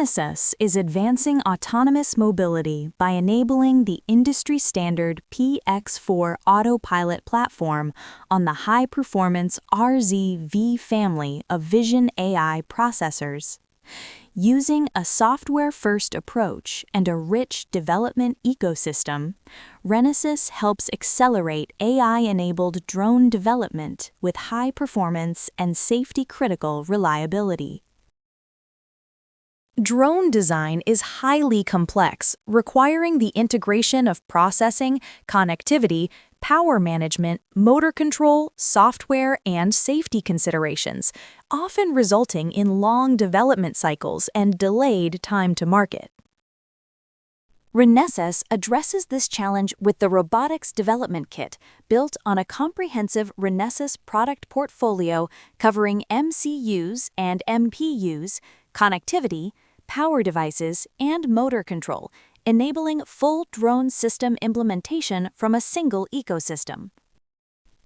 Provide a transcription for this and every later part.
Renesas is advancing autonomous mobility by enabling the industry-standard PX4 autopilot platform on the high-performance RZ-V family of vision AI processors. Using a software-first approach and a rich development ecosystem, Renesas helps accelerate AI-enabled drone development with high performance and safety-critical reliability. Drone design is highly complex, requiring the integration of processing, connectivity, power management, motor control, software, and safety considerations, often resulting in long development cycles and delayed time to market. Renesas addresses this challenge with the Robotics Development Kit, built on a comprehensive Renesas product portfolio covering MCUs and MPUs, connectivity, power devices, and motor control, enabling full drone system implementation from a single ecosystem.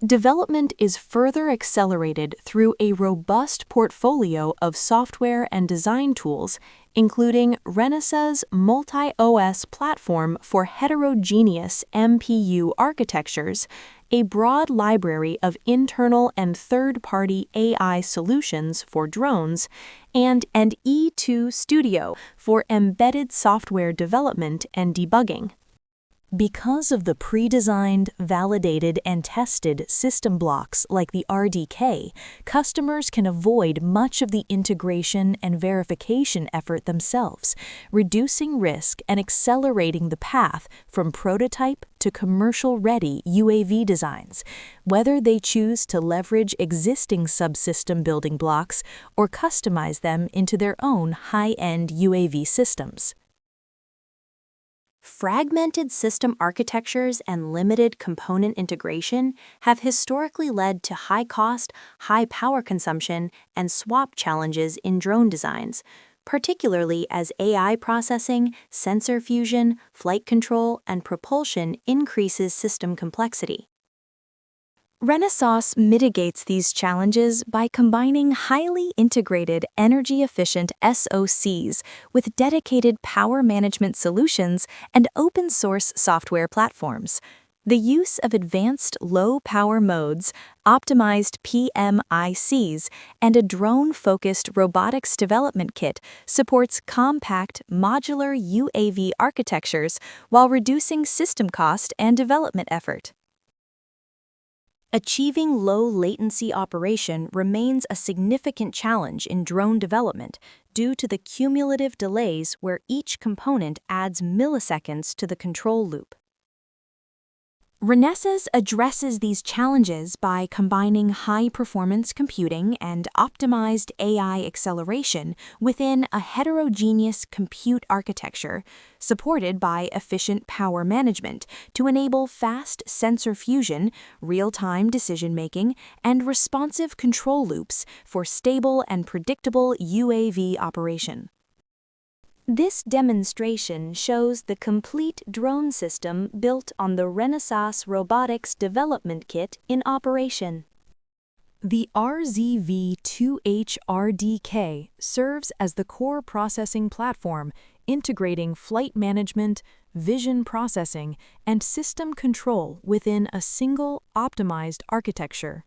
Development is further accelerated through a robust portfolio of software and design tools, including Renesas multi-OS platform for heterogeneous MPU architectures, a broad library of internal and third-party AI solutions for drones, and an E2 Studio for embedded software development and debugging. Because of the pre-designed, validated, and tested system blocks like the RDK, customers can avoid much of the integration and verification effort themselves, reducing risk and accelerating the path from prototype to commercial-ready UAV designs, whether they choose to leverage existing subsystem building blocks or customize them into their own high-end UAV systems. Fragmented system architectures and limited component integration have historically led to high cost, high power consumption, and swap challenges in drone designs, particularly as AI processing, sensor fusion, flight control, and propulsion increases system complexity. Renesas mitigates these challenges by combining highly integrated, energy-efficient SoCs with dedicated power management solutions and open-source software platforms. The use of advanced low-power modes, optimized PMICs, and a drone-focused robotics development kit supports compact, modular UAV architectures while reducing system cost and development effort. Achieving low-latency operation remains a significant challenge in drone development due to the cumulative delays where each component adds milliseconds to the control loop. Renesas addresses these challenges by combining high-performance computing and optimized AI acceleration within a heterogeneous compute architecture, supported by efficient power management to enable fast sensor fusion, real-time decision-making, and responsive control loops for stable and predictable UAV operation. This demonstration shows the complete drone system built on the Renesas Robotics Development Kit in operation. The V2H RDK serves as the core processing platform, integrating flight management, vision processing, and system control within a single, optimized architecture.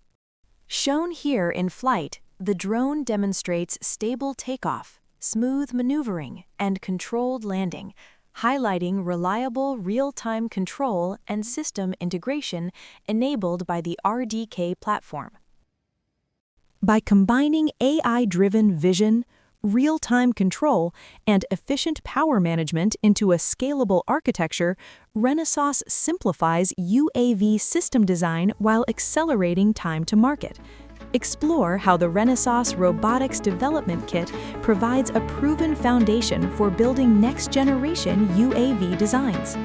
Shown here in flight, the drone demonstrates stable takeoff, smooth maneuvering, and controlled landing, highlighting reliable real-time control and system integration enabled by the RDK platform. By combining AI-driven vision, real-time control, and efficient power management into a scalable architecture, Renesas simplifies UAV system design while accelerating time to market. Explore how the Renesas Robotics Development Kit provides a proven foundation for building next-generation UAV designs.